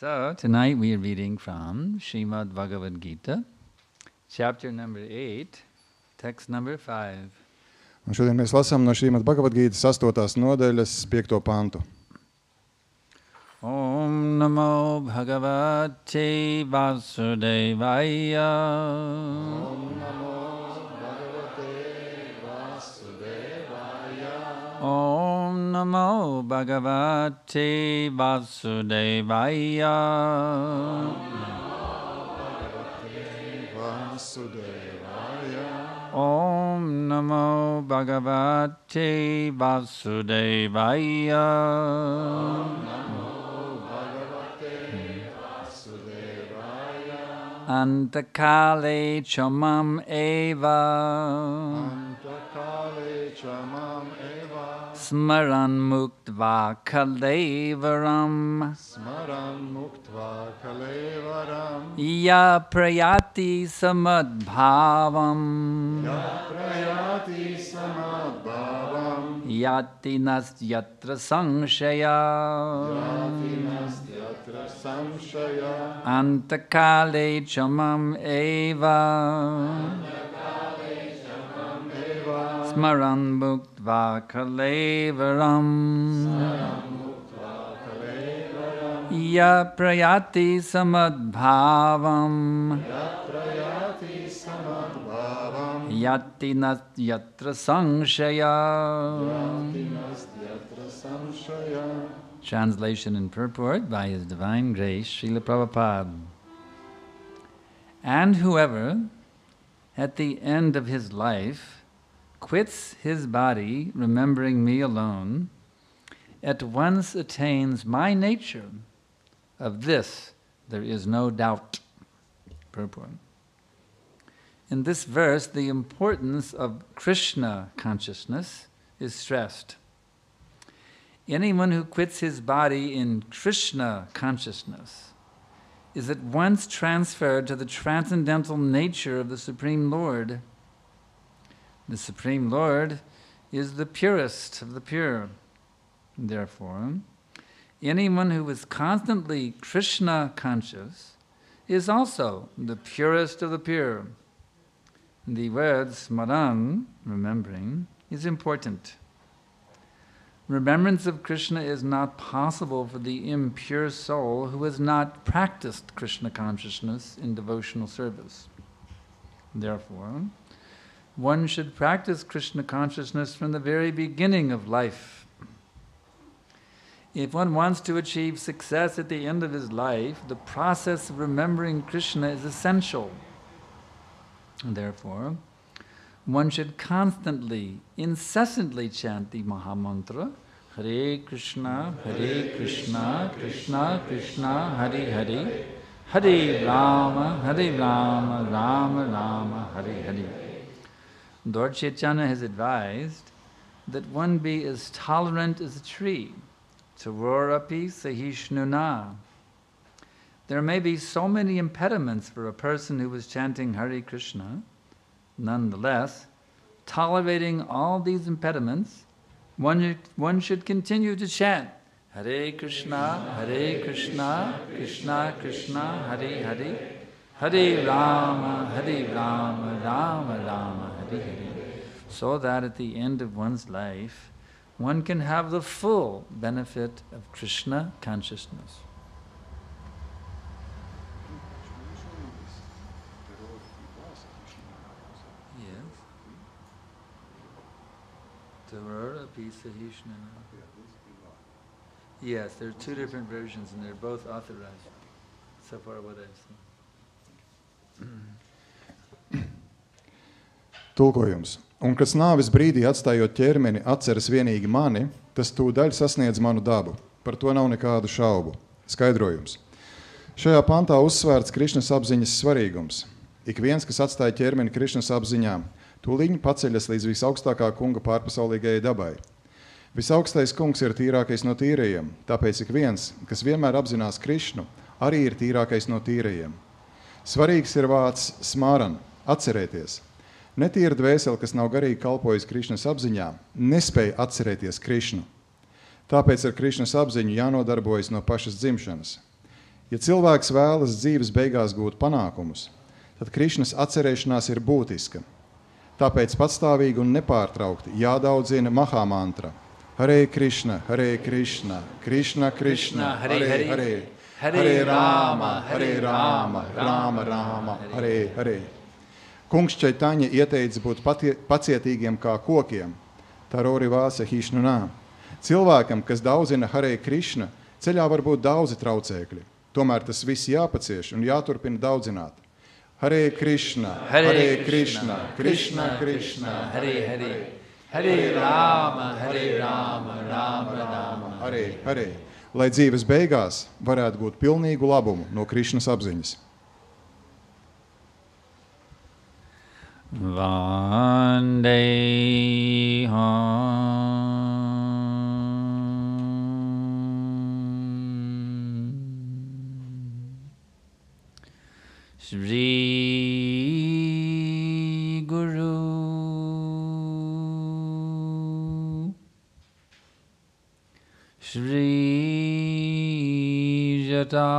So tonight we are reading from Srimad Bhagavad Gita, chapter number 8, text number 5. Un šodien mēs lasām no Srimad Bhagavad Gītas 8. nodaļas 5. pantu. Om Namo Bhagavate Vasudevaya. Om Namo Bhagavate Vasudevaya. Om Namo Bhagavate Vasudevaya. Om Namo Bhagavate Vasudevaya. Antakale chamam eva. Antakale chamam eva. Smaran muktva kalevaram. Smaran muktva kalevaram. Ya prayati samadbhavam. Ya prayati samadbhavam. Yati nastyatra samshaya. Yati nastyatra samshaya. Antakale chamam eva. Smaran muktva kalevaram. Ya prayati samadbhavam. Yati nastyatra samshaya. Translation and purport by His Divine Grace, Srila Prabhupada. And whoever, at the end of his life, quits his body, remembering me alone, at once attains my nature. Of this there is no doubt. Purport. In this verse, the importance of Krishna consciousness is stressed. Anyone who quits his body in Krishna consciousness is at once transferred to the transcendental nature of the Supreme Lord. The Supreme Lord is the purest of the pure. Therefore, anyone who is constantly Krishna conscious is also the purest of the pure. The word smaran, remembering, is important. Remembrance of Krishna is not possible for the impure soul who has not practiced Krishna consciousness in devotional service. Therefore, one should practice Krishna consciousness from the very beginning of life. If one wants to achieve success at the end of his life, the process of remembering Krishna is essential. Therefore, one should constantly, incessantly chant the Mahamantra, Hare Krishna, Krishna Krishna, Hare Hare, Hare Rama, Rama Rama, Hare Hare. Lord Chaitanya has advised that one be as tolerant as a tree, Tarorapi Sahishnuna. There may be so many impediments for a person who is chanting Hare Krishna. Nonetheless, tolerating all these impediments, one should continue to chant Hare Krishna, Krishna Krishna, Hare Hare, Hare Rama, Rama Rama, Hare Hare, so that at the end of one's life, one can have the full benefit of Krishna consciousness. Yes, there are two different versions and they're both authorized, so far what I've seen. Tulkojums. Un kas nāves brīdī atstājot ķermeni atceras vienīgi mani, tas tūdaļ sasniedz manu dabu. Par to nav nekādu šaubu. Skaidrojums. Šajā pantā uzsvērts Krišnas apziņas svarīgums. Ik viens, kas atstāja ķermeni Krišnas apziņā, tūliņ paceļas līdz visaugstākā kunga pārpasaulīgajai dabai. Visaugstais kungs ir tīrākais no tīrajiem, tāpēc ik viens, kas vienmēr apzinās Krišnu, arī ir tīrākais no tīrajiem. Svarīgs ir vārds smaran, atcerēties. Netīra dvēsele, kas nav garīgi kalpojusi Krišnas apziņā, nespēja atcerēties Krišnu. Tāpēc ar Krišnas apziņu jānodarbojas no pašas dzimšanas. Ja cilvēks vēlas dzīves beigās gūt panākumus, tad Krišnas atcerēšanās ir būtiska. Tāpēc patstāvīgi un nepārtraukti jādaudzina Mahamantra. Hare Krishna, Hare Krishna, Krishna Krishna, Hare Hare, Hare Rāma, Hare Rāma, Rāma Rāma, Hare Hare. Kungs Čaitaņa ieteica būt pacietīgiem kā kokiem. Tarori vāsa hišnunā. Cilvēkam, kas daudzina Hare Krishna, ceļā var būt daudzi traucēkļi. Tomēr tas viss jāpacieš un jāturpina daudzināt. Hare Krishna, Hare Krishna, Krishna Krishna, Hare Hare, Hare Rāma, Rāma Rāma, Hare Hare. Lai dzīves beigās varētu būt pilnīgu labumu no Krišnas apziņas. Shri Guru Shri Jata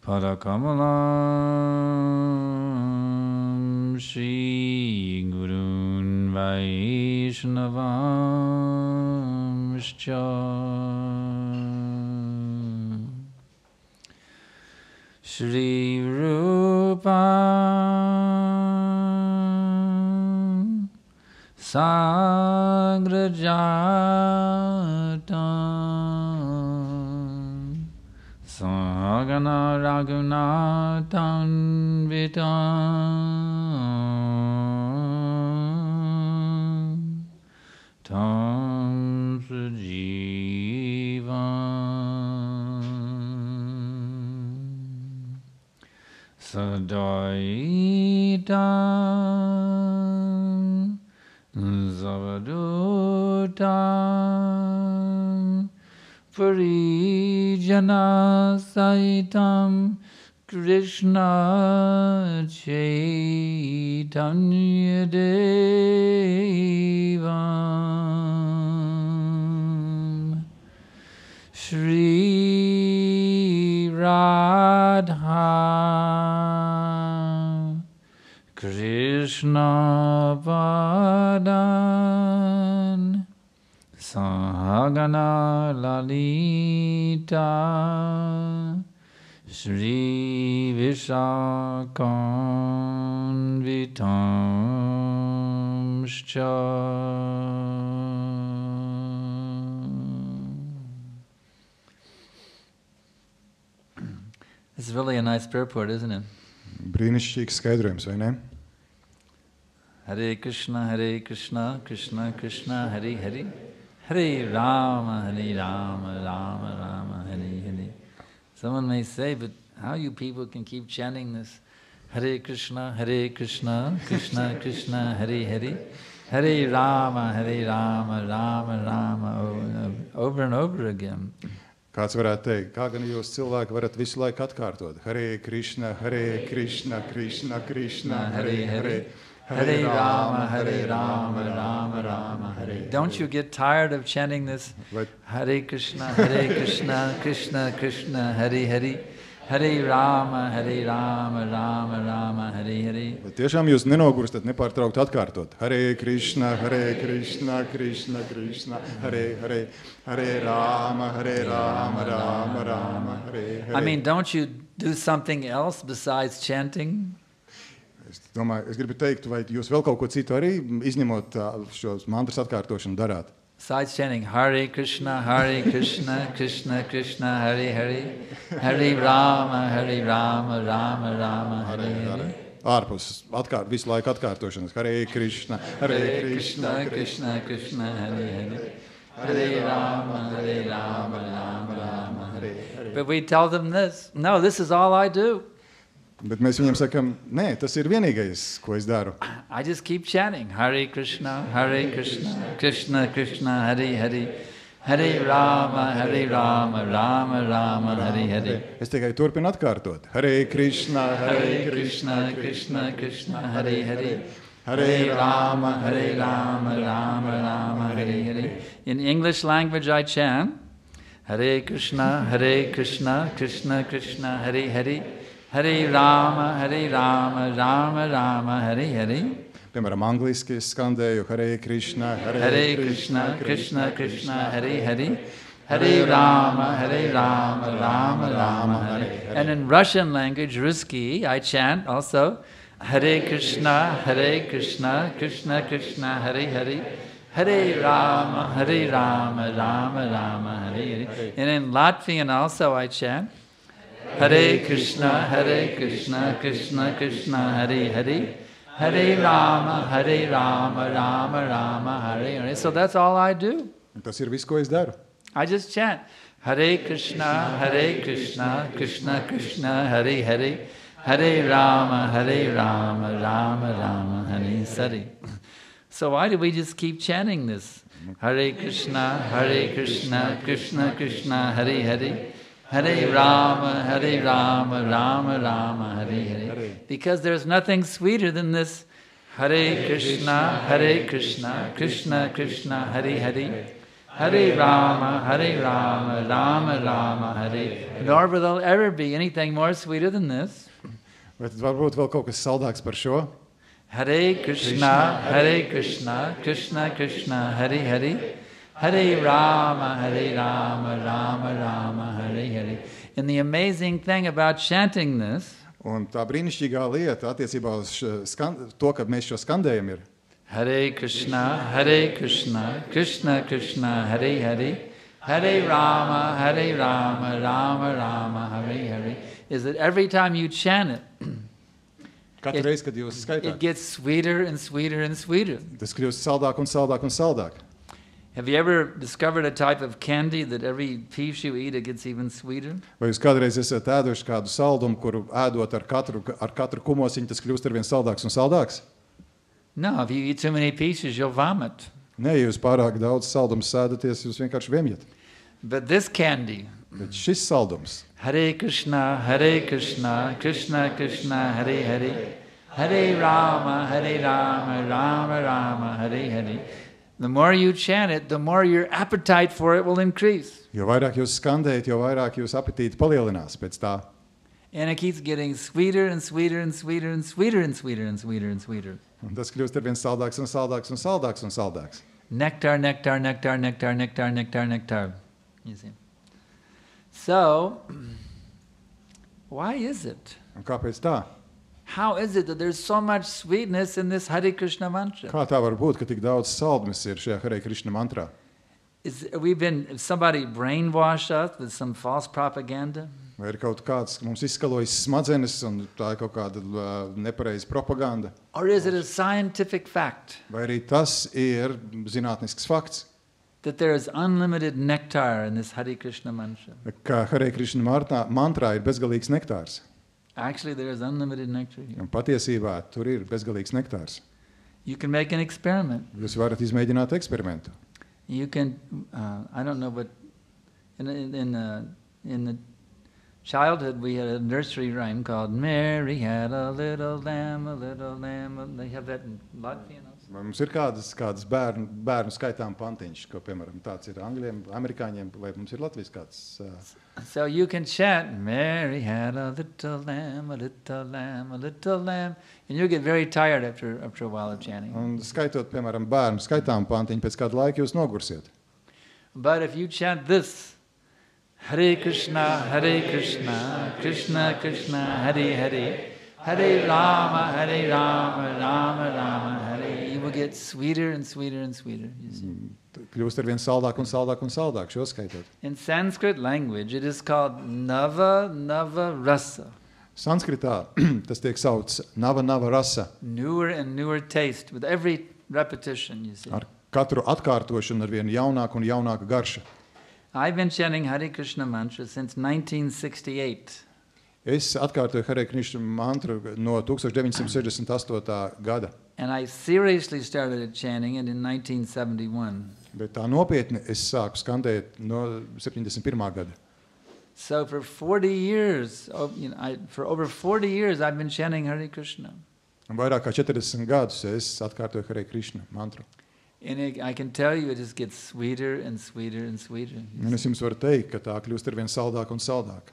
Padakamalam Shri Gurun Vaishnavamscha Shri Rupa Sagrajatam Sagana Raghunathan Vitam Tam Sujivam Sadaitam Zavadutam Parijana Saitam Krishna Chaitanya Devam Shri Radha Krishna Padan Sahagana Lalita Shri Vishakanvitamscha. It's really a nice purport, isn't it? Brīnišķīgs skaidrojums, vai ne? Hare Krishna, Krishna Krishna, Hare Hare, Hare Rama, Rama Rama, Hare Hare. Someone may say, but how you people can keep chanting this Hare Krishna, Krishna Krishna, Hare Hare, Hare Rama, Rama Rama, over and over again. Kāds varētu teikt, kā gan jūs cilvēki varat visu laiku atkārtot? Hare Krishna, Krishna Krishna, Hare Hare, Hare Rama, Rama Rama, Hare. Don't you get tired of chanting this Hare Krishna, Krishna Krishna, Hare Hare, Hare Rama, Rama Rama, Hare Hare. Bet tiešām jūs nenogurstat nepārtraukt atkārtot. Hare Krishna, Krishna Krishna, Hare Hare, Hare Rama, Rama Rama, Hare Hare. I mean, don't you do something else besides chanting? Es domāju, es gribu teikt, vai jūs vēl kaut ko citu arī, izņemot šos mantras atkārtošanu, darāt? Besides chanting Hare Krishna, Krishna Krishna, Hare Hare, Hare Rama, Rama Rama, Hare Hare. Ārpus visu laiku atkārtošanas. Hare Krishna, Krishna Krishna, Hare Hare, Hare Rama, Rama, Hare Hare. But we tell them this, no, this is all I do. Bet mēs viņiem sakam, nē, tas ir vienīgais, ko es daru. I just keep chanting Hare Krishna, Krishna Krishna, Hare Hare, Hare Rama, Rama Rama, Hare Hare. Es tikai turpinu atkārtot. Hare Krishna, Krishna Krishna, Hare Hare, Hare Rama, Rama Rama, Hare Hare. In English language I chant Hare Krishna, Krishna Krishna, Hare Hare, Hare Rama, Rama Rama, Hare Hare. Piemēram, angliski es skandēju Hare Krishna, Hare Krishna, Krishna, Hare Hare, Hare Rama, Rama Rama, Hare. And in Russian language, Ruski, I chant also Hare Krishna, Krishna Krishna, Hare Hare, Hare Rama, Rama Rama, Hare Hare. And in Latvian also I chant Hare Krishna, Krishna Krishna, Hare Hare, Hare Rama, Rama Rama, Hare Hare. So that's all I do. Tas ir viss, ko es daru. I just chant Hare Krishna, Krishna Krishna, Hare Hare, Hare Rama, Rama Rama, Hare Hare. So why do we just keep chanting this? Hare Krishna, Krishna Krishna, Hare Hare, Hare Rama, Rama Rama, Hare Hare. Because there's nothing sweeter than this. Hare Krishna, Krishna Krishna, Hare Hare, Hare Rama, Rama Rama, Hare. Nor will there ever be anything more sweeter than this. Vai tad varbūt vēl kaut kas saldāks par šo? Hare Krishna, Krishna Krishna, Hare Hare, Hare Rama, Rama Rama, Hare Hare. And the amazing thing about chanting this, Un tā brīnišķīgā lieta attiecībā uz to, ka mēs šo skandējam, ir Hare Krishna, Krishna Krishna, Hare Hare, Hare Rama, Rama Rama, Hare Hare, is that every time you chant it, katru reizi, kad jūs skaitāt. it gets sweeter and sweeter and sweeter. Tas kļūst saldāk un saldāk un saldāk. Have you ever discovered a type of candy that every piece you eat, it gets even sweeter? Vai jūs kādreiz esat ēduši kādu saldumu, kuru ēdot ar katru kumosiņu, tas kļūst arvien saldāks un saldāks? No, if you eat too many pieces, you'll vomit. Nē, ja jūs pārāk daudz saldumu sēdaties, jūs vienkārši vēmjat. But this candy, Bet šis saldums, Hare Krishna, Krishna Krishna, Hare Hare, Hare Rama, Rama Rama, Hare Hare. The more you chant it, the more your appetite for it will increase. jo vairāk jūs skandējat, jo vairāk jūs apetīti palielinās pēc tā. And it keeps getting sweeter and sweeter and sweeter and sweeter and sweeter and sweeter and sweeter. Un tas kļūst arvien saldāks un saldāks un saldāks un saldāks. Nectar, nectar, nectar, nectar, nectar, nectar, nectar. You see. So, why is it? Un kāpēc tā? How is it that there's so much sweetness in this Hare Krishna mantra? Kā tā var būt, ka tik daudz saldmes ir šajā Hare Krishna mantrā? Somebody brainwashed us with some false propaganda? Vai ir kaut kāds, ka mums izskalojis smadzenes un tā ir kaut kāda nepareiza propaganda? Or is it a scientific fact Vai arī tas ir zinātnisks fakts, that there is unlimited nectar in this Hare Krishna mantra? ka Hare Krishna mantrā ir bezgalīgs nektārs? Actually, there is unlimited nectar here. Un patiesībā tur ir bezgalīgs nektārs. You can make an experiment. Jūs varat izmēģināt eksperimentu. You can, I don't know, but in the childhood we had a nursery rhyme called Mary had a little lamb, a little lamb. They have that in Latvian also. Vai mums ir kādas bērnu skaitām pantiņš, ko, piemēram, tāds ir angļiem, amerikāņiem, vai mums ir Latvijas kāds? So you can chant, Mary had a little lamb, a little lamb, a little lamb, and you'll get very tired after a while of chanting. Un skaitot, piemēram, bērnu skaitām pantiņu, pēc kāda laika jūs nogursiet. But if you chant this, Hare Krishna, Krishna Krishna, Hare Hare, Hare Rama, Rama Rama, Hare, you will get sweeter and sweeter and sweeter, you see. Kļūst arvien saldāk un saldāk un saldāk, šo skaitot. In Sanskrit language, it is called Nava Rasa. Sanskritā tas tiek saukts Nava Rasa. Newer and newer taste with every repetition, you see. Ar katru atkārtošanu arvien jaunāku un jaunāku garšu. I've been chanting Hare Krishna mantra since 1968. Es atkārtoju Hare Krishna mantru no 1968. gada. And I seriously started chanting it in 1971. Bet tā nopietni es sāku skandēt no 71. gada. So for 40 years, for over 40 years, I've been chanting Hare Krishna. Un vairāk kā 40 gadus es atkārtoju Hare Krishna mantru. And I can tell you, it just gets sweeter and sweeter and sweeter. Un es jums varu teikt, ka tā kļūst arvien saldāk un saldāk.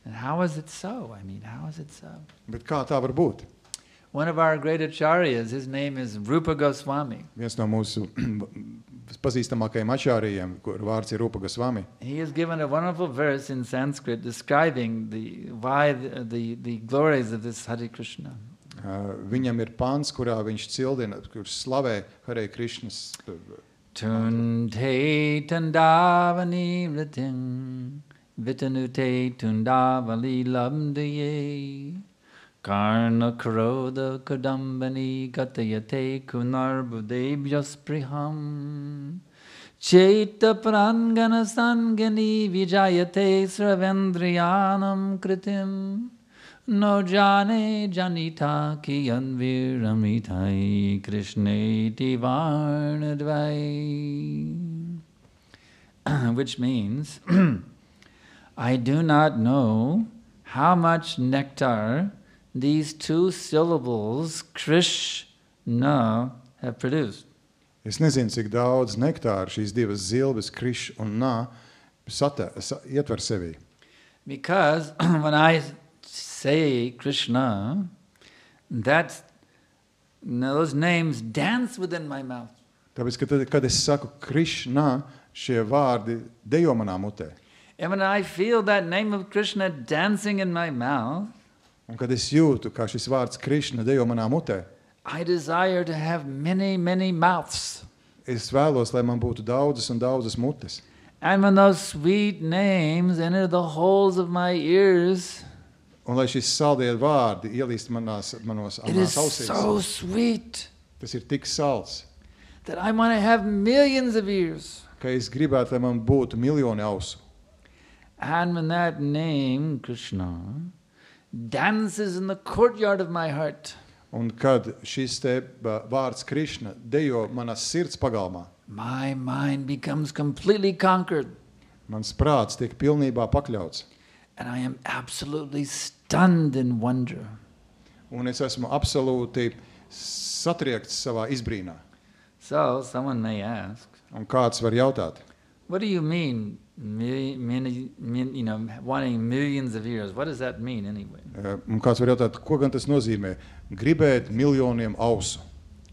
And how is it so? I mean, how is it so? Bet kā tā var būt? One of our great acharyas, his name is Rupa Goswami. Viens no mūsu pazīstamākajiem ačārījiem, kur vārds ir Rupa Goswami. He has given a wonderful verse in Sanskrit describing why the glories of this Hare Krishna. Viņam ir pants, kurā viņš cildina, kurš slavē Hare Krishnas. Tunte tundavani vritim vitanute tundavali labdaye karna karoda kadambani gatayate kunarbudebhyas priham cheta prangana sangani vijayate sravendriyanam kritim no jane janita ki anviramitai krishneti varnadvai. Which means, I do not know how much nectar these two syllables, Krishna, have produced. Es nezinu, cik daudz nektāru šīs divas zilbes, Krish un Nā, ietver sevī. Because when I say Krishna, those names dance within my mouth. Tāpēc, ka tad, kad es saku Krishna, šie vārdi dejo manā mutē. And when I feel that name of Krishna dancing in my mouth, Un kad es jūtu, kā šis vārds Krishna dejo manā mutē, I desire to have many, many mouths. es vēlos, lai man būtu daudzas un daudzas mutes. And when those sweet names enter the holes of my ears, Un lai šis saldie vārdi ielīst manos it is ausīs. so sweet Tas ir tik salds, that I want to have millions of ears. ka es gribētu, lai man būtu miljoni ausu. And when that name, Krishna, dances in the courtyard of my heart, Un kad šis te vārds Krishna dejo manas sirds pagalmā, my mind becomes completely conquered. mans prāts tiek pilnībā pakļauts. And I am absolutely stunned in wonder. Un es esmu absolūti satriekts savā izbrīnā. So someone may ask, Un kāds var jautāt, what do you mean, wanting millions of ears? What does that mean anyway? un kāds var jautāt, ko gan tas nozīmē? Gribēt miljoniem ausu.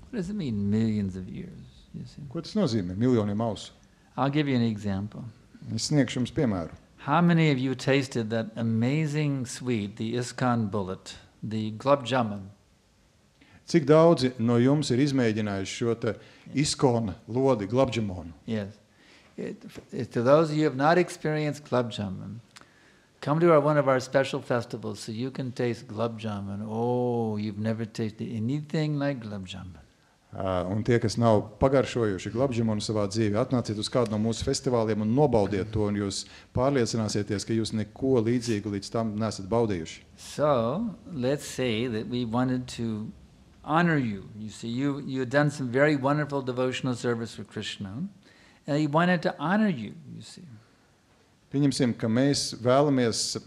What does it mean, millions of ears? You see? Ko tas nozīmē? Miljoniem ausu. I'll give you an example. Es sniegšu jums piemēru. How many of you tasted that amazing sweet, the ISKCON bullet, the gulab jamun? Cik daudzi no jums ir izmēģinājuši šo te iskona lodi glabdžamonu? Yes. To those of you who have not experienced gulab jamun, come to one of our special festivals so you can taste gulab jamun. Oh, you've never tasted anything like gulab jamun. Un tie, kas nav pagaršojuši glabdžamonu savā dzīvē, atnāciet uz kādu no mūsu festivāliem un nobaudiet to, un jūs pārliecināsieties, ka jūs neko līdzīgu līdz tam nesat baudījuši. So, let's say that we wanted to honor you. You see, you had done some very wonderful devotional service for Krishna, and he wanted to honor you, you see. Pieņemsim, ka mēs vēlamies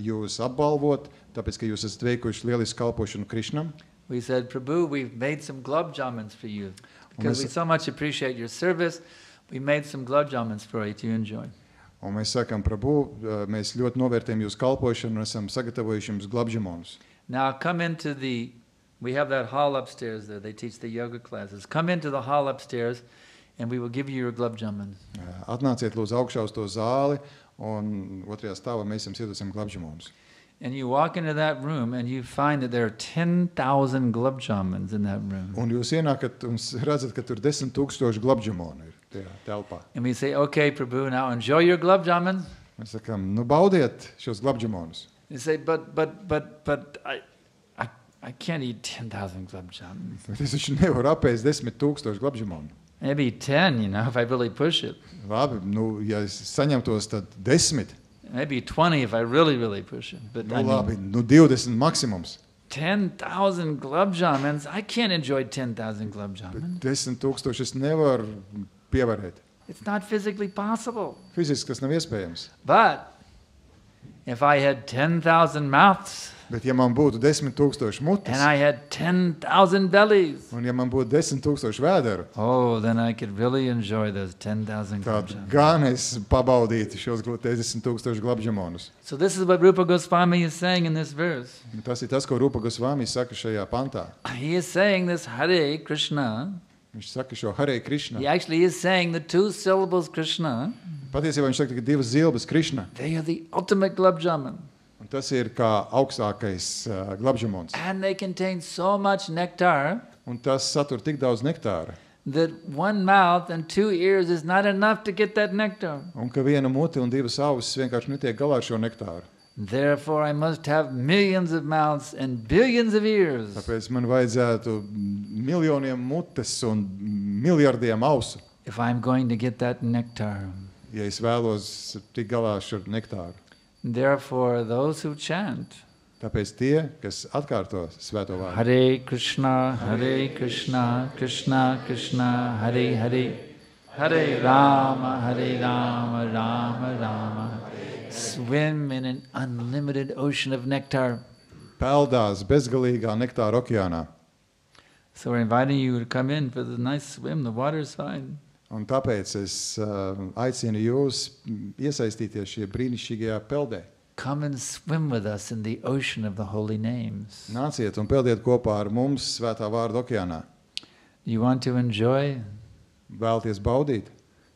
jūs apbalvot, tāpēc, ka jūs esat veikuši lielisku kalpošanu Krišnam. We said, Prabhu, we've made some gulab jamans for you. Because we so much appreciate your service, we made some gulab jamans for you to enjoy. Un mēs sakām, Prabhu, mēs ļoti novērtējam jūsu kalpošanu un esam sagatavojuši jums glabdžamonus. Now come into we have that hall upstairs there, they teach the yoga classes. Come into the hall upstairs and we will give you your gulab jamans. Atnāciet lūdzu augšā uz to zāli un otrajā stāvā mēs jums iedosim glabdžamonus. And you walk into that room and you find that there are 10,000 gulab jamans in that room. Un jūs ienākat un redzat, ka tur 10,000 glabdžamonu ir tajā telpā. And we say, okay, Prabhu, now enjoy your gulab jamans. Mēs sakām, nu baudiet šos glabdžamonus. You say, but I can't eat 10,000 gulab jamans. Bet es taču nevaru apēst 10,000 glabdžamonu. Maybe 10, if I really push it. Labi, nu, ja es saņemtos, tad 10. Maybe 20 if I really, really push it. But Nu, labi, nu 20 maksimums. 10,000 gulab jamans, I can't enjoy 10,000 gulab jamans. 10,000 es nevaru pievarēt. It's not physically possible. Fiziski tas nav iespējams. But If I had 10,000 mouths Bet ja man būtu 10,000 mutes, and I had 10,000 bellies, un ja man būtu 10,000 vēderu, oh, then I could really enjoy those 10,000 tad glabjamas. gan es pabaudītu šos 10,000 glabžamonus. So this is what Rupa Goswami is saying in this verse. Tas ir tas, ko Rupa Gosvami saka šajā pantā. He is saying this Hare Krishna. Viņš saka šo Hare Krishna. He actually is saying the two syllables Krishna. Patiesībā viņš saka tikai divas zilbes Krishna. They are the ultimate glabjaman. Un tas ir kā augstākais glabžamons. And they contain so much nectar Un tas satur tik daudz nektāra. that one mouth and two ears is not enough to get that nectar. Un ka viena mute un divas ausis vienkārši netiek galā ar šo nektāru. Therefore, I must have millions of mouths and billions of ears. Tāpēc man vajadzētu miljoniem mutes un miljardiem ausu, If I'm going to get that nectar. ja es vēlos tik galā ar šo nektāru. Therefore, those who chant Tāpēc tie, kas atkārto svēto vārdu. Hare Krishna, Krishna Krishna, Hare Hare, Hare Rama, Rama Rama, swim in an unlimited ocean of nectar. Peldās bezgalīgā nektāra okeānā. So we're inviting you to come in for the nice swim. The water's fine. Un tāpēc es aicinu jūs iesaistīties šajā brīnišķīgajā peldē. Come and swim with us in the ocean of the holy names. Nāciet un peldiet kopā ar mums svētā vārda okeānā. You want to enjoy? Vēlties baudīt?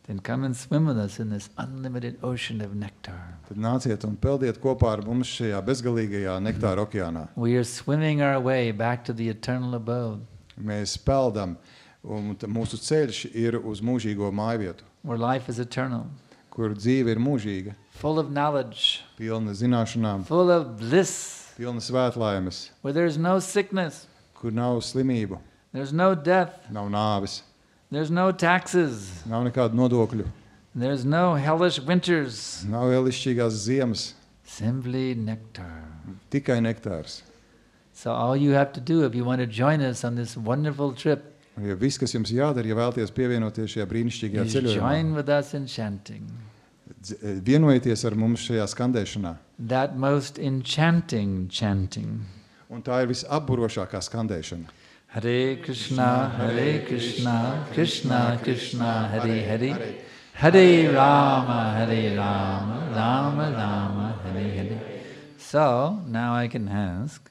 Then come and swim with us in this unlimited ocean of nectar. Tad nāciet un peldiet kopā ar mums šajā bezgalīgajā nektāra okeānā. We are swimming our way back to the eternal abode, Mēs peldam, un mūsu ceļš ir uz mūžīgo mājvietu, where life is eternal, kur dzīve ir mūžīga, full of knowledge, pilna zināšanām, full of bliss, pilna svētlaimes, where there's no sickness, kur nav slimību, there's no death, nav nāves, there's no taxes, nav nekādu nodokļu, there's no hellish winters, nav lielišķīgās ziemas, simply nectar. tikai nektārs. So all you have to do if you want to join us on this wonderful trip Un ja viss, kas jums jādara, ja vēlties pievienoties šajā brīnišķīgajā is ceļojumā, join with us in chanting. vienojieties ar mums šajā skandēšanā. That most enchanting chanting. Un tā ir visapburošākā skandēšana. Hare Krishna, Krishna Krishna, Hare Hare, Hare Rama, Rama Rama, Hare Hare. So, now I can ask,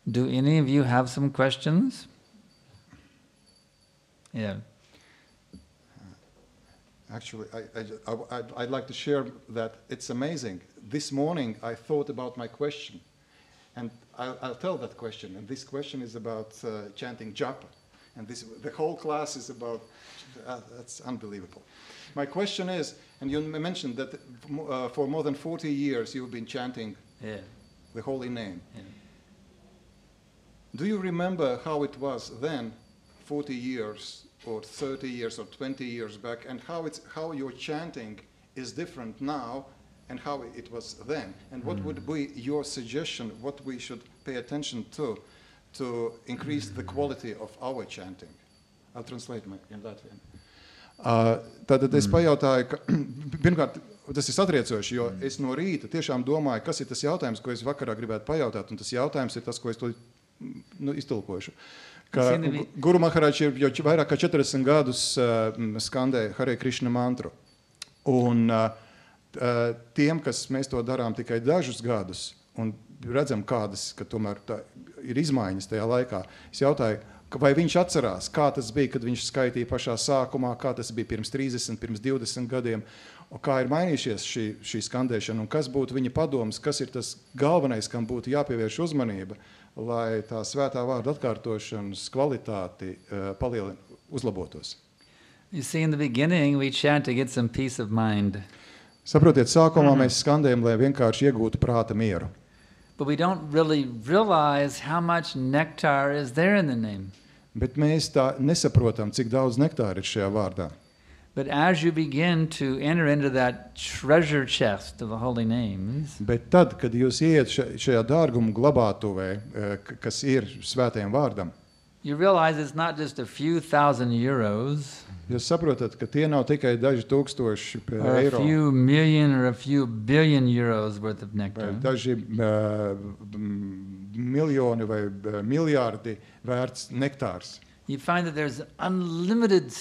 do any of you have some questions? Yeah. Actually, I'd like to share that it's amazing. This morning I thought about my question, and I'll tell that question. And this question is about chanting japa, and the whole class is about. That's unbelievable. My question is, and you mentioned that for more than 40 years you've been chanting the holy name. Yeah. Do you remember how it was then, 40 years or 30 years or 20 years back, and how your chanting is different now and how it was then? And what would be your suggestion, what we should pay attention to increase the quality of our chanting? I'll translate in Latvian. Tātad es pajautāju, ka, pirmkārt, tas ir satriecoši, jo es no rīta tiešām domāju, kas ir tas jautājums, ko es vakarā gribētu pajautāt, un tas jautājums ir tas, ko es to iztulkošu. Ka Guru Maharāģis jau vairāk kā 40 gadus skandē Hare Krishna mantru. Un tiem, kas mēs to darām tikai dažus gadus, un redzam kādas, ka tomēr ir izmaiņas tajā laikā, es jautāju, vai viņš atcerās, kā tas bija, kad viņš skaitīja pašā sākumā, kā tas bija pirms 30, pirms 20 gadiem, un kā ir mainījušies šī skandēšana, un kas būtu viņa padoms, kas ir tas galvenais, kam būtu jāpievērš uzmanība, lai tā svētā vārda atkārtošanas kvalitāti uzlabotos. You see, in the beginning, we chant to get some peace of mind. Saprotiet, sākumā mēs skandējam, lai vienkārši iegūtu prāta mieru. But we don't really realize how much nectar is there in the name. Bet mēs tā nesaprotam, cik daudz nektāra ir šajā vārdā. But as you begin to enter into that treasure chest of the holy names, Bet tad, kad jūs ieiet šajā dārgumu glabātuvē, kas ir svētajam vārdam, you realize it's not just a few thousand euros Jūs saprotat, ka tie nav tikai daži tūkstoši or a eiro few million or a few billion euros worth of vai nectar. daži miljoni vai miljārdi vērts nektārs. You find that there's unlimited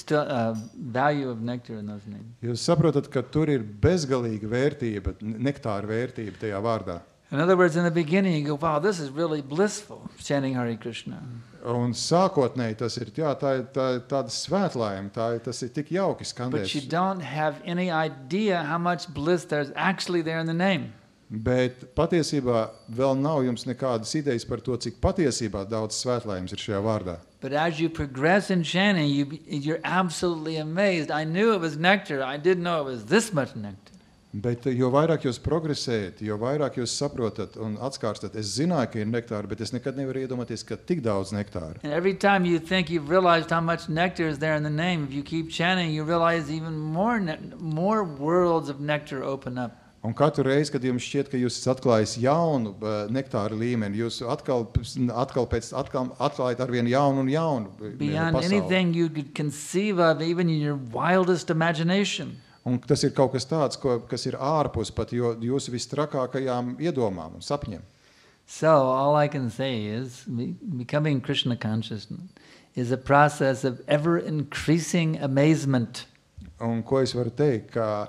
value of nectar in those names. Jūs saprotat, ka tur ir bezgalīga vērtība, nektāra vērtība tajā vārdā. In other words, in the beginning you go, wow, this is really blissful, chanting Hare Krishna. Un sākotnēji tas ir, jā, tā ir tāda svētlaime, tas ir tik jauki But you skandēs. don't have any idea how much bliss there's actually there in the name. Bet patiesībā vēl nav jums nekādas idejas par to, cik patiesībā daudz svētlaimes ir šajā vārdā. But as you progress in chanting, you're absolutely amazed. I knew it was nectar. I didn't know it was this much nectar. Bet jo vairāk jūs progresējat, jo vairāk jūs saprotat un atskārstat, es zināju, ka ir nektāri, bet es nekad nevaru iedomāties, ka tik daudz nektāra. And every time you think you've realized how much nectar is there in the name, if you keep chanting, you realize even more worlds of nectar open up. Un katru reizi, kad jums šķiet, ka jūs esat atklājis jaunu nektāra līmeni, jūs atkal atklājat ar vienu jaunu un jaunu Beyond pasauli. anything you could conceive of, even in your wildest imagination. Un tas ir kaut kas tāds, kas ir ārpus pat jūsu vistrakākajām iedomām un sapņiem. So all I can say is becoming Krishna conscious is a process of ever increasing amazement. Un ko es varu teikt, ka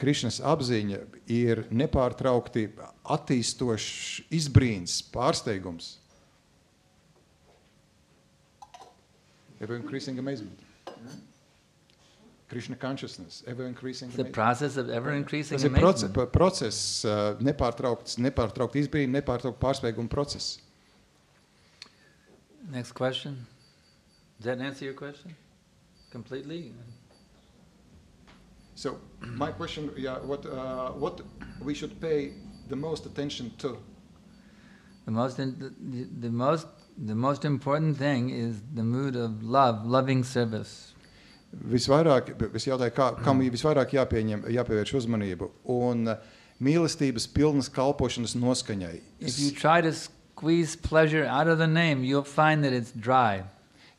Krišnas apziņa ir nepārtraukti attīstošs izbrīns, pārsteigums. Ever increasing amazement. Krishna consciousness, ever increasing It's the amazement. process of ever increasing Tas ir amazement. process, nepārtraukt izbrīni, nepārtraukt pārsteigumu process. Next question. Does that answer your question completely? So my question, what we should pay the most attention to? The most important thing is the mood of love, loving service. Visvairāk, es jautāju, kam visvairāk jāpievērš uzmanību un mīlestības pilnas kalpošanas noskaņai. If you try to squeeze pleasure out of the name, you'll find that it's dry.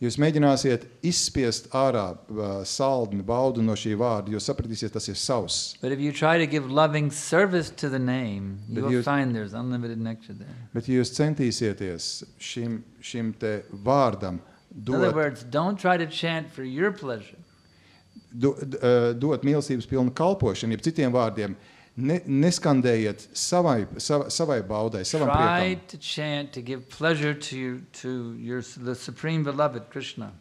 Jūs mēģināsiet izspiest ārā saldni baudu no šī vārda, jūs sapratīsiet, tas ir savs. But if you try to give loving service to the name, But you'll you- find there's unlimited nectar there. Bet ja jūs centīsieties šim te vārdam In other dot words, don't try to chant for your pleasure. mīlestības pilnu kalpošanu, jeb citiem vārdiem, neskandējiet savai baudai, savam Try priekam. to chant to give pleasure to the Supreme Beloved Krishna.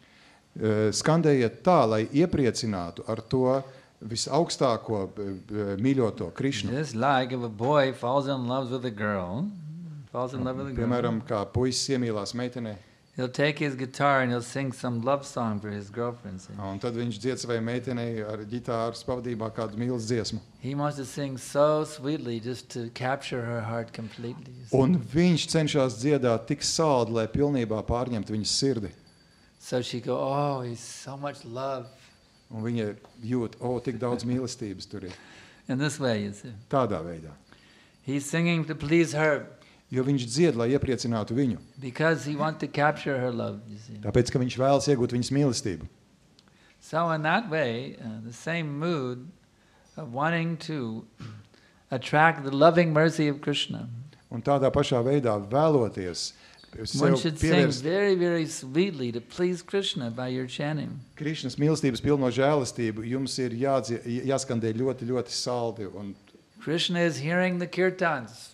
Skandējiet tā, lai iepriecinātu ar to visaugstāko mīļoto Krišnu. Just like if a boy falls in love with a girl, Piemēram, kā puisis iemīlās meitenei, he'll take his guitar and he'll sing some love song for his girlfriend. See? un tad viņš dzied savai meitenei ar ģitāras pavadībā kādu mīlas dziesmu. He wants to sing so sweetly just to capture her heart completely. you see. Un viņš cenšas dziedāt tik saldi, lai pilnībā pārņemtu viņas sirdi. So she go, oh, he's so much love. Un viņa jūt, tik daudz mīlestības tur ir. In this way, you see. Tādā veidā. He's singing to please her Jo viņš dzied, lai iepriecinātu viņu. because he wants to capture her love, you see. Tāpēc, ka viņš vēlas iegūt viņas mīlestību. So in that way, the same mood of wanting to attract the loving mercy of Krishna, Un tādā pašā veidā vēloties one sev should sing pievērst very, very sweetly to please Krishna by your chanting. Krišnas mīlestības pilno žēlastību, jums ir jāskandē ļoti, ļoti saldi. Un Krishna is hearing the kirtans.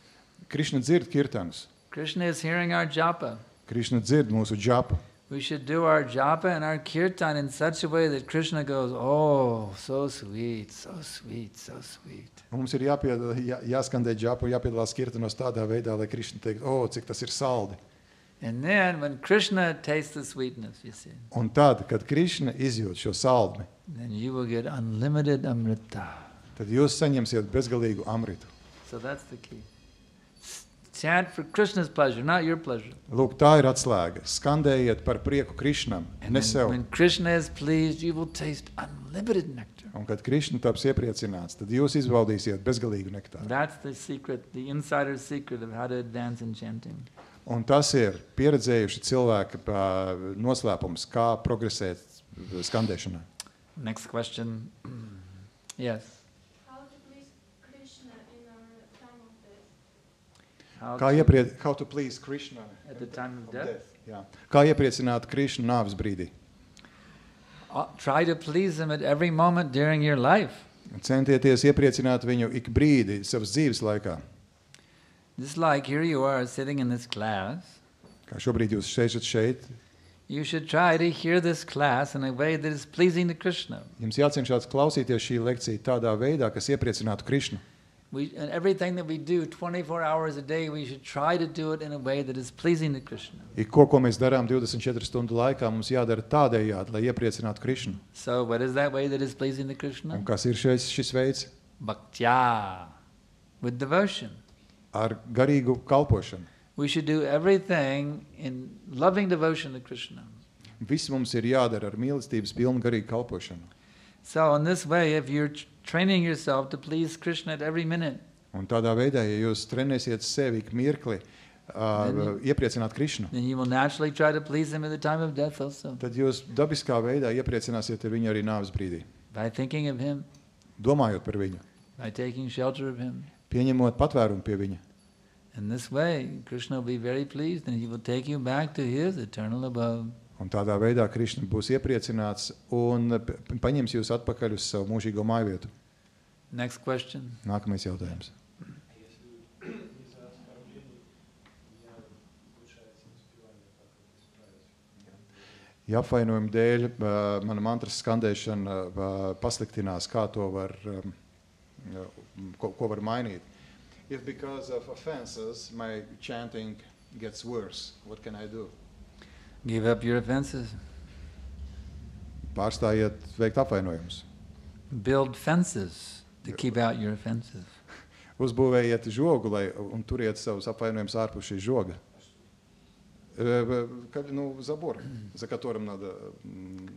Krišna dzird kirtanus. Krishna is hearing our japa. Krišna dzird mūsu džapu. We should do our japa and our kirtan in such a way that Krishna goes, oh, so sweet, so sweet, so sweet. Mums ir jāskandē džapu, jāpiedalās kirtanos tādā veidā, lai Krišna teikt, cik tas ir saldi. And then when Krishna tastes the sweetness, you see, Un tad, kad Krišna izjūt šo saldmi, then you will get unlimited amrita. tad jūs saņemsiet bezgalīgu amritu. So that's the key. Chant for Krishna's pleasure, not your pleasure. Lūk, tā ir atslēga. Skandējiet par prieku Krišnam, And ne then sev. when Krishna is pleased, you will taste unlimited nectar. Un kad Krišna taps iepriecināts, tad jūs izbaudīsiet bezgalīgu nektāru. That's the secret, the insider secret of how to advance in chanting. Un tas ir pieredzējuši cilvēki noslēpums, kā progresēt skandēšanā. Next question. Yes. How to please Krishna in our time of death? How to please Krishna At the time of death? Jā. Kā iepriecināt Krishnu nāves brīdī? Try to please him at every moment during your life. Centieties iepriecināt viņu ik brīdi savas dzīves laikā. Just like here you are sitting in this class. Kā šobrīd jūs sēžat šeit, You should try to hear this class in a way that is pleasing to Krishna. jums jācenšas klausīties šī lekcija tādā veidā, kas iepriecinātu Krishnu. And everything that we do 24 hours a day, we should try to do it in a way that is pleasing to Krishna. Ik ko mēs darām 24 stundu laikā, mums jādara tādējādi, lai iepriecinātu Krishnu. So what is that way that is pleasing to Krishna? Un kas ir šis veids? Bhaktya, with devotion. Ar garīgu kalpošanu. We should do everything in loving devotion to Krishna. Viss mums ir jādara ar mīlestības pilnu garīgu kalpošanu. So in this way, if you're training yourself to please Krishna at every minute, Un tādā veidā, ja jūs trenēsiet sevi ik mirkli, iepriecināt Krishnu, then you will naturally try to please him at the time of death also. tad jūs dabiskā veidā iepriecināsiet ar viņu arī nāves brīdī. By thinking of him, Domājot par viņu, by taking shelter of him. pieņemot patvērumu pie viņa. In this way, Krishna will be very pleased and he will take you back to his eternal abode. Un tādā veidā Krishna būs iepriecināts un paņems jūs atpakaļ uz savu mūžīgo mājvietu. Next question. Nākamais jautājums. Ja apvainojuma dēļ mana mantras skandēšana pasliktinās, kā to var, ko var mainīt? If because of offenses my chanting gets worse, what can I do? Give up your offenses. Pārstājiet veikt apvainojumus. Build fences to keep out your offenses. Uzbūvējiet žogu un turiet savus apvainojumus ārpus šī žoga. Забор, за которым надо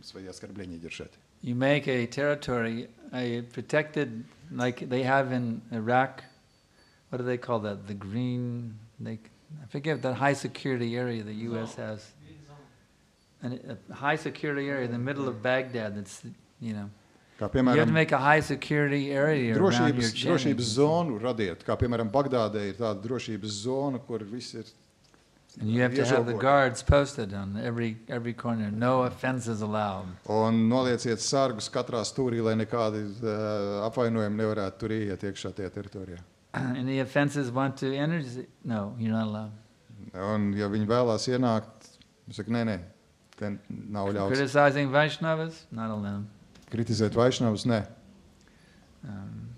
свои оскорбления держать. You make a territory, a protected, like they have in Iraq. What do they call that? The green, I forget that high security area the U.S. has. And a high security area in the middle of Baghdad that's, you know. Kā You have to piemēram, make a high security area around your drošības chanting. zonu radiet. Kā piemēram, Bagdādē ir tāda drošības zona, kur viss ir And you have to have the iežogoti. guards posted on every corner. No offenses allowed. Un nolieciet sargus katrā stūrī, lai nekādi apvainojumi nevarētu tur ieiet iekšā tajā teritorijā. Any offenses want to enter? No, you're not allowed. Un ja viņi vēlās ienākt, viņi saka, nē, te nav ļauts. Criticizing Vaishnavas? Not allowed. Kritizēt Vaišnavus, nē.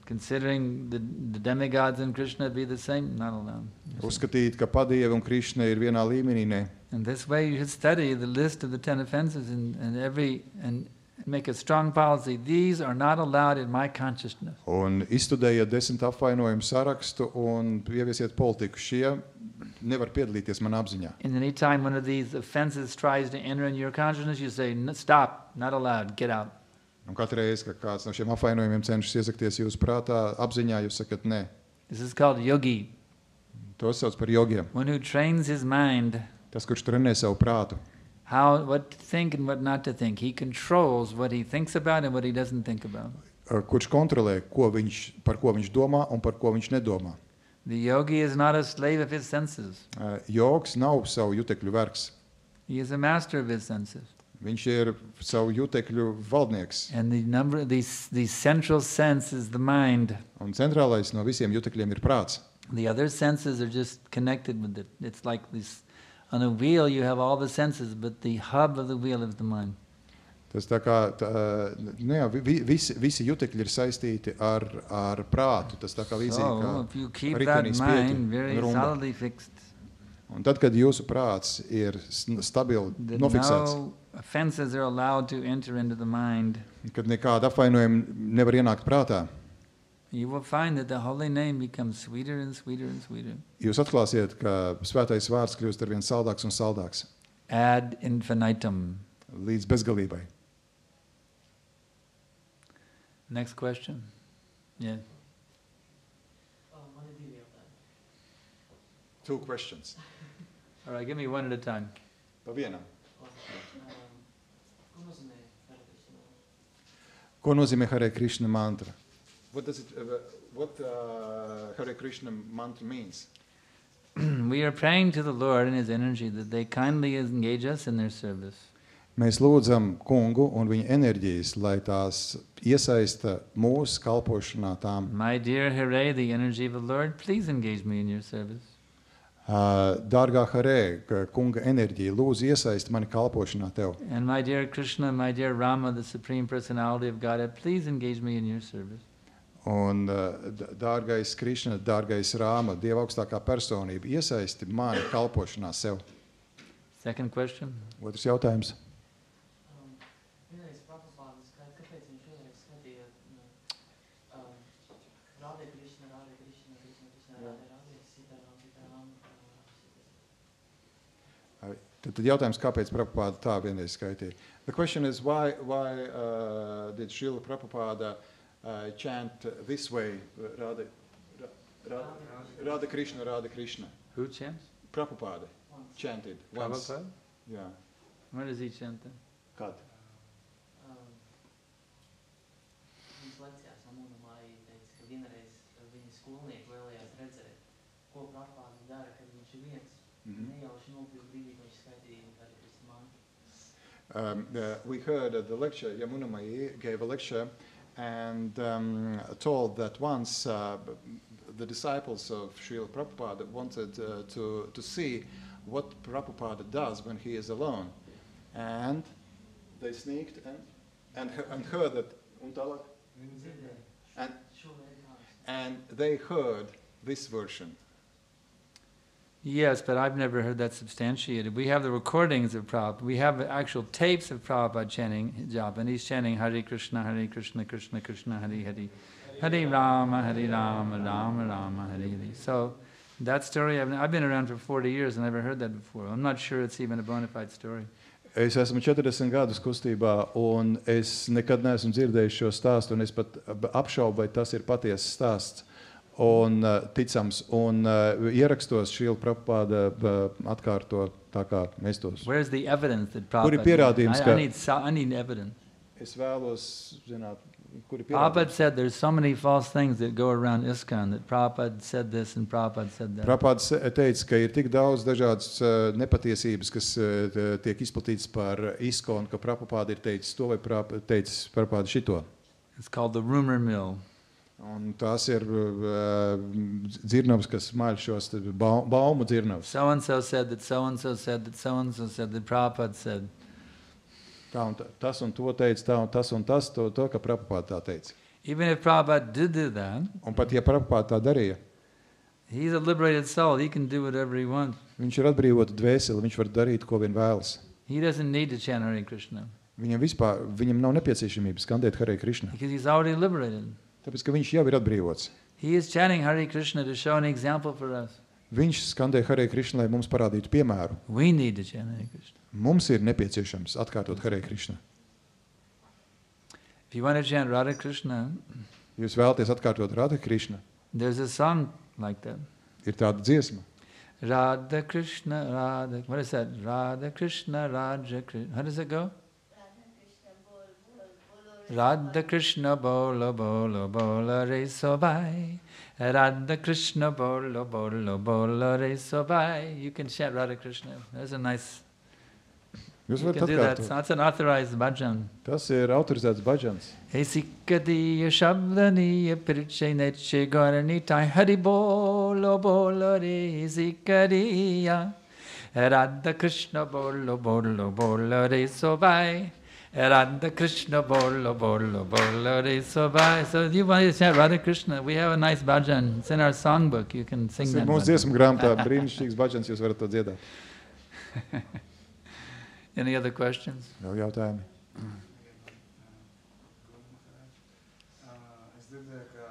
Considering the demigods and Krishna be the same? Not allowed. Uzskatīt, ka padievi un Krišna ir vienā līmenī, nē. And this way you should study the list of the 10 offenses and make a strong policy. These are not allowed in my consciousness. Un izstudējiet 10 apvainojumu sarakstu un ieviesiet politiku. Šie nevar piedalīties manā apziņā. And any time one of these offenses tries to enter in your consciousness, you say, stop, not allowed, get out. Un katru reizi, kad kāds no šiem apvainojumiem cenšas iesakties jūsu prātā, apziņā, jūs sakat, nē. This is called yogi. To sauc par jogiem. One who trains his mind Tas, kurš trenē savu prātu, what to think and what not to think. He controls what he thinks about and what he doesn't think about. kurš kontrolē, par ko viņš domā un par ko viņš nedomā. The yogi is not a slave of his senses. Jogs nav savu jutekļu vergs. He is a master of his senses. Viņš ir savu jutekļu valdnieks. And the central sense is the mind. Un centrālais no visiem jutekļiem ir prāts. The other senses are just connected with it. It's like this, on a wheel you have all the senses, but the hub of the wheel is the mind. Tas tā kā, visi jutekļi ir saistīti ar prātu. Tas tā kā līdzīgi So, if you keep kā that ritenis mind very un rumba. solidly fixed, Un tad, kad jūsu prāts ir stabili that nofiksēts, no offenses are allowed to enter into the mind, kad nekāda apvainojuma nevar ienākt prātā, you will find that the holy name becomes sweeter and sweeter and sweeter. jūs atklāsiet, ka svētais vārds kļūst arvien saldāks un saldāks Ad infinitum. līdz bezgalībai. Next question. Yeah. Two questions. All right, give me one at a time. Pa vienam. Ko nozīmē Hare Krishna? Ko nozīmē Hare Krishna mantra? What Hare Krishna mantra means? We are praying to the Lord and His energy that they kindly engage us in their service. Mēs lūdzam kungu un viņa enerģijas, lai tās iesaista mūsu kalpošanā tām. My dear Hare, the energy of the Lord, please engage me in your service. Dārgā Hare, kunga enerģija, lūdzu iesaist mani kalpošanā tev. And my dear Krishna, my dear Rama, the Supreme Personality of Godhead, please engage me in your service. Un dārgais Krišna, dārgais Rāma, Dieva augstākā personība, iesaisti mani kalpošanā sev. Second question. Otrs jautājums. Vienreiz Prabhupāda skaita, kāpēc viņš vienreiz skaitīja Radhe Krishna, Radhe Krishna, Krishna Krishna, Radhe Radhe, Sitaram, Sitaram. Tad jautājums, kāpēc Prabhupāda tā vienreiz skaitīja? The question is, why did Srila Prabhupada chant this way, Radha Krishna, Radha Krishna? Who chants? Prabhupada chanted once. Prabhupada? Yeah. Where does he chant then? Kad? Viņas lekcijās Amunamā teica, ka vienreiz viņa skolnieki vēlējās redzēt, ko Prabhupāda dara, kad viņš ir viens. Nejauši nopļūk brīdī, ka viņš skaitīja Hare Krishna mantru. We heard at the lecture, Yamunamai gave a lecture and told that once the disciples of Srila Prabhupada wanted to see what Prabhupada does when he is alone. And they sneaked and heard that, and they heard this version. Yes, but I've never heard that substantiated. We have the recordings of Prabhupada. We have actual tapes of Prabhupada chanting japa, and he's chanting Hare Krishna, Krishna Krishna, Hare Hare, Hare Rama, Rama Rama, Hare Hare. So that story, I've been around for 40 years and I've never heard that before. I'm not sure it's even a bona fide story. Es esmu 40 gadus kustībā, un es nekad neesmu dzirdējis šo stāstu, un es pat apšaubu, vai tas ir patiesas stāsts. Un ticams, un ierakstos Srila Prabhupada atkārto tā kā mēs tos. Where's the evidence that Prabhupada? Kur ir pierādījums, ka I need evidence. Es vēlos zināt, kur ir Prabhupada pierādījums. said there's so many false things that go around ISKCON that Prabhupada said this and Prabhupada said that. Prabhupada teica, ka ir tik daudz dažādas nepatiesības, kas tiek izplatītas par ISKCON, ka Prabhupada ir teicis to vai teicis Prabhupada šito. It's called the rumor mill. Un tās ir dzirnavas, kas maļ šos baumu dzirnavas. So-and-so said that so-and-so said that so-and-so said that Prabhupada said. Tā un tas un to teica, tā un tas, to ka Prabhupada tā teica. Even if Prabhupada did do that, Un pat ja Prabhupada tā darīja, he's a liberated soul. He can do whatever he wants. viņš ir atbrīvota dvēseli, viņš var darīt, ko vien vēlas. He doesn't need to chant Hare Krishna Viņam nav nepieciešamības skandēt Hare Krishna, because he's already liberated. tāpēc, ka viņš jau ir atbrīvots. He is chanting Hare Krishna to show an example for us. Viņš skandē Hare Krishna, lai mums parādītu piemēru. We need to chant Hare Krishna. Mums ir nepieciešams atkārtot Hare Krishna. If you want to chant Radha Krishna, Jūs vēlaties atkārtot Radha Krishna, there's a song like that. ir tāda dziesma. Radha Krishna, Radha. What is that? Radha Krishna, Radha Krishna. How does it go? Radha Krishna bolo bolo bolo re sobai. Radha Krishna bolo bolo bolo re sobai. You can chant Radha Krishna. That's a nice. Jūs You varat can do that. atkārtot. That's an authorized bhajan. Tas ir autorizēts bhaģans. Esikadiya shabdaniya pirche neche garanitai hari bolo bolo re esikadiya. Radha Krishna bolo bolo bolo re sobai. Radha Krishna bolo bolo bolo re sobai. So if you want to chant Radha Krishna, we have a nice bhajan. It's in our songbook. You can sing Tas ir that. mūsu bhajan. dziesmu grāmatā, brīnišķīgs bhaģans, jūs varat to dziedāt. Any other questions? Vēl jautājumi? Es dzirdēju, ka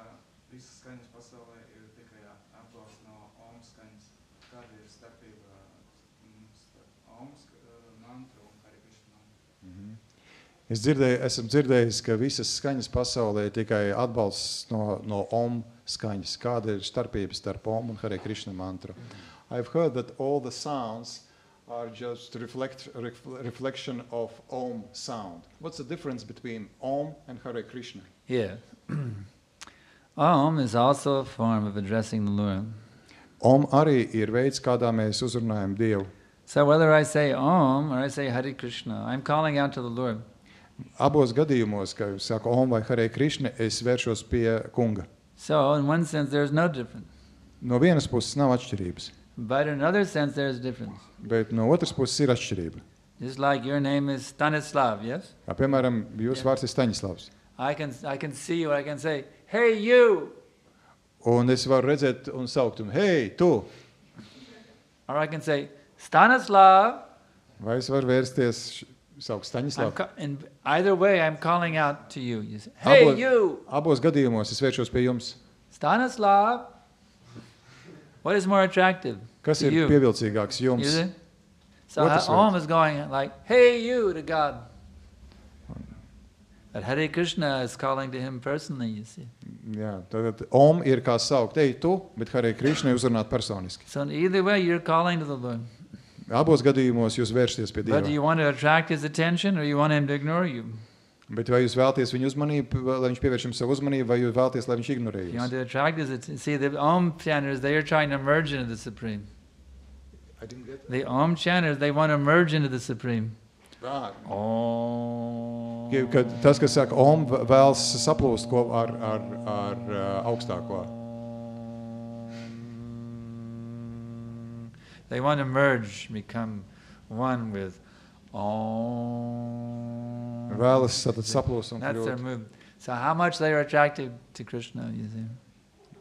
visas skaņas pasaulē ir tikai apbalsts no Om skaņas. Kāda ir starpība starp Om mantru un Hare Krishna mantru? Esmu dzirdējis, ka visas skaņas pasaulē ir tikai atbalsts no Om skaņas. Kāda ir starpība starp Om un Hare Krishna mantru? I've heard that all the sounds are just reflection of Om sound. What's the difference between Om and Hare Krishna? Yeah. Om is also a form of addressing the Lord. Om arī ir veids, kādā mēs uzrunājam Dievu. So whether I say Om or I say Hare Krishna, I'm calling out to the Lord. Abos gadījumos, kad es saku Om vai Hare Krishna, es vēršos pie kunga. So in one sense there's no difference. No vienas puses nav atšķirības, But in another sense there's a difference. bet no otras puses ir atšķirība. Just like your name is Stanislav, yes? Kā, piemēram, jūsu vārds ir Staņislavs. I can see you, I can say, hey you! Un es varu redzēt un saukt, un hei, tu! Or I can say, Stanislav! Vai es varu vērsties, saukt Staņislavu? In either way, I'm calling out to you. You say, hey you! Abos gadījumos es vēršos pie jums. Stanislav! What is more attractive Kas to ir you? pievilcīgāks You jums? see? So Otrs Om is going like, hey you to God. But Hare Krishna is calling to him personally, you see. Jā, tad Om ir kā saukt, ej tu, bet Hare Krishna uzrunāt personiski. So in either way, you're calling to the Lord. Abos gadījumos jūs vēršaties pie But do Dieva. you want to attract his attention or you want him to ignore you? Bet vai jūs vēlaties viņu uzmanību, lai viņš pievērš jums savu uzmanību, vai jūs vēlaties, lai viņš ignorē You want jūs? to attract his attention. See, the Om chanters, they are trying to merge into the Supreme. The Om chanters, they want to merge into the Supreme. Om. Kad tas, kas saka Om, vēlas saplūst ko ar augstāko. They want to merge, become one with Om. Vēlas tad saplūst un That's their kļūt. move. So how much they are attracted to Krishna, you see.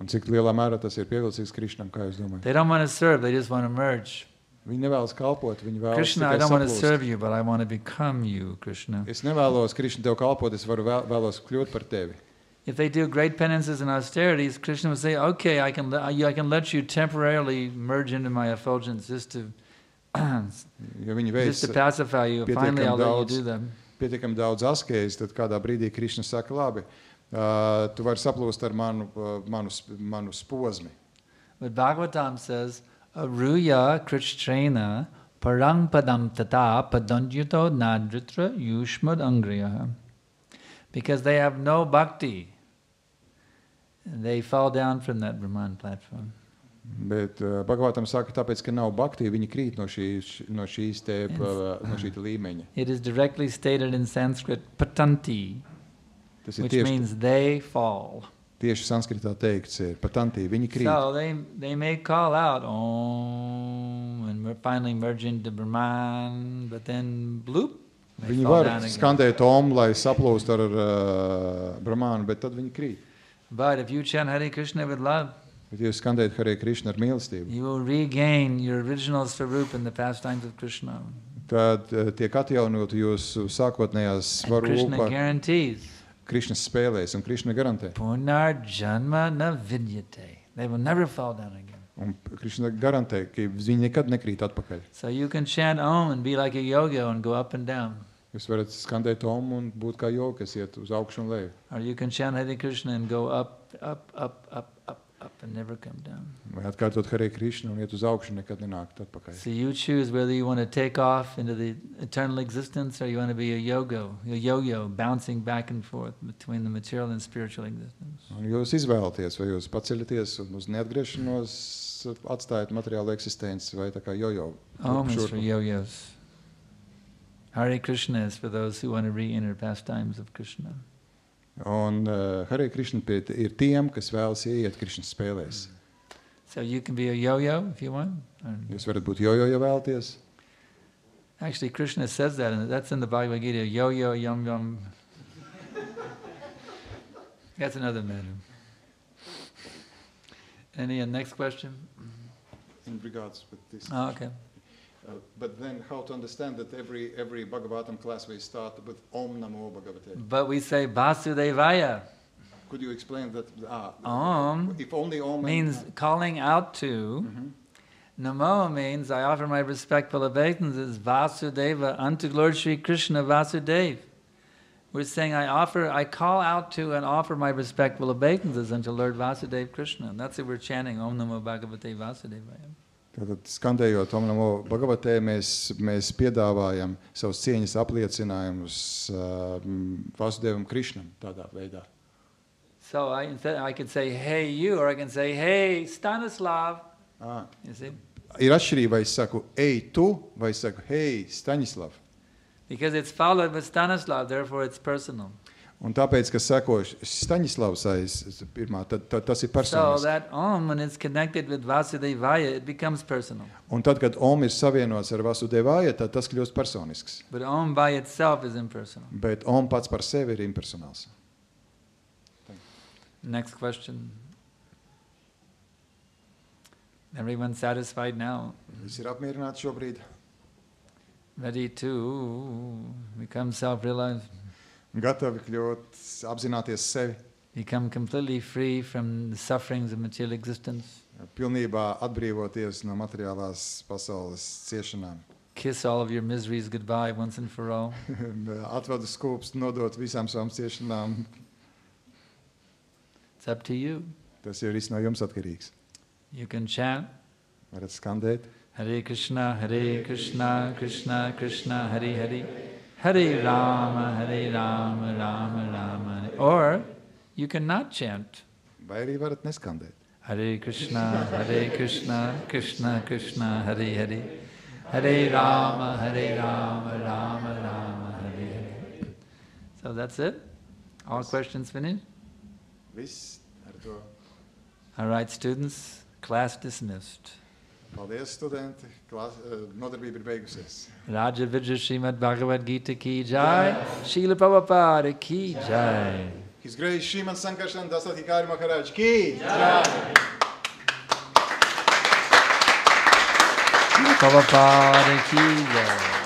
Un cik lielā mērā tas ir pievilcīgs Krišnam, kā jūs domājat? They don't want to serve, they just want to merge. Viņi nevēlas kalpot, viņi vēlas Krishna, I tikai don't want to saplūst. serve you, but I want to become you, Krishna. Es nevēlos, Krišna, tev kalpot, es vēlos kļūt par tevi. If they do great penances and austerities, Krishna would say, okay, I can let you temporarily merge into my effulgence just to Ja viņi veic pacify you. Finally, I'll let you do them. pietiekami daudz askējas, tad kādā brīdī Krišna saka, labi, tu vari saplūst ar manu sposmi. But Bhagavatam says, Aruya Krishtrena parang padam tata padanjuto nadritra yushmad angriyaha. Because they have no bhakti, they fall down from that Brahman platform. Bet Bhagavatam saka, tāpēc, ka nav bhakti, viņi krīt no šī līmeņa. It is directly stated in Sanskrit, patanti, Tas ir which tieši, means they fall. tieši sanskritā teikts, ir patantī, viņi krīt. So they may call out Om and finally merge into Brahman, but then bloop, they Viņi fall var down again. skandēt Om, lai saplūst ar Brahmānu, bet tad viņi krīt. But if you chant Hare Krishna with love, Bet jūs skandējat Hare Krishna ar mīlestību, you will regain your original Svarupa in the pastimes of Krishna. tad tiek atjaunot jūsu sākotnējās And Krishna svarūpa guarantees, Krišnas spēlēs, un Krišna garantē. Punar Janma na vidyate. They will never fall down again. Un Krišna garantē, ka viņi nekad nekrīt atpakaļ. So you can chant Om and be like a yoga and go up and down. Jūs varat skandēt Om un būt kā joka, kas iet uz augšu un leju. Or you can chant Hare Krishna and go up, up, up, up, up, up and never come down. Vai atkārtot Hare Krishna un iet uz augšu un nekad nenākt atpakaļ. So you choose whether you want to take off into the eternal existence or you want to be a yo-yo, bouncing back and forth between the material and spiritual existence. Un jūs izvēlaties, vai jūs paceļaties un uz neatgriešanos atstājat materiālu eksistenci, vai tā kā jojo. Om is for yo-yos. Hare Krishna is for those who want to re-enter pastimes of Krishna. Un Hare Krishna ir tiem, kas vēlas ieiet Krišnas spēlēs. So you can be a yo-yo if you want. Jūs varat būt jojo, ja vēlaties. Actually, Krishna says that, and that's in the Bhagavad Gita, yo-yo, yum-yum. That's another matter. Any next question? In regards with this. Oh, okay. But then how to understand that every Bhagavatam class we start with Om Namo Bhagavate. But we say Vasudevaya. Could you explain that? Om If only Om means calling out to. Namo means I offer my respectful obeisances Vasudeva unto Lord Sri Krishna Vasudev. We're saying I call out to and offer my respectful obeisances unto Lord Vasudeva Krishna. And that's what we're chanting, Om Namo Bhagavate Vasudevaya. Tātad, skandējot Om Namo Bhagavatē, mēs piedāvājam savus cieņas apliecinājumus Vasudevam Krišnam tādā veidā. So I could say, hey you, or I can say, hey Stanislav. You see? Ir atšķirība, vai es saku, ej tu, vai es saku, hei Staņislav. Because it's followed with Stanislav, therefore it's personal. Un tāpēc, ka seko Staņislavs aiz pirmā, tad tas ir So personiski. that Om, when it's connected with Vasudevaya, it becomes personal. Un tad, kad Om ir savienots ar Vasudevāja, tad tas kļūst personisks. But Om by itself is impersonal. Bet Om pats par sevi ir impersonāls. Next question. Everyone satisfied now? Visi ir apmierināti šobrīd, Ready to become self-realized? gatavi kļūt, apzināties sevi, Become completely free from the sufferings of material existence? pilnībā atbrīvoties no materiālās pasaules ciešanām. Kiss all of your miseries goodbye once and for all? Atvadu skūpstu, nodot visām savām ciešanām. It's up to you. Tas jau ir viss no jums atkarīgs. You can chant Varat skandēt. Hare Krishna, Krishna Krishna, Hare Hare, Hare Rama, Rama Rama, Hare. Or you can not chant. Vai arī varat neskandēt. Hare Krishna, Krishna Krishna, Hare Hare, Hare Rama, Rama Rama, Hare Hare. So that's it? All questions finished? Viss ar to. All right, students, class dismissed. Paldies, studenti. Nodarbība ir beigusies. Raja Vijay Srimad Bhagavad Gita ki jai, Srila Prabhupada ki jai. His Grace Srimad Sankarshan Dasat Hikari Maharaj ki jai. Prabhupada ki jai.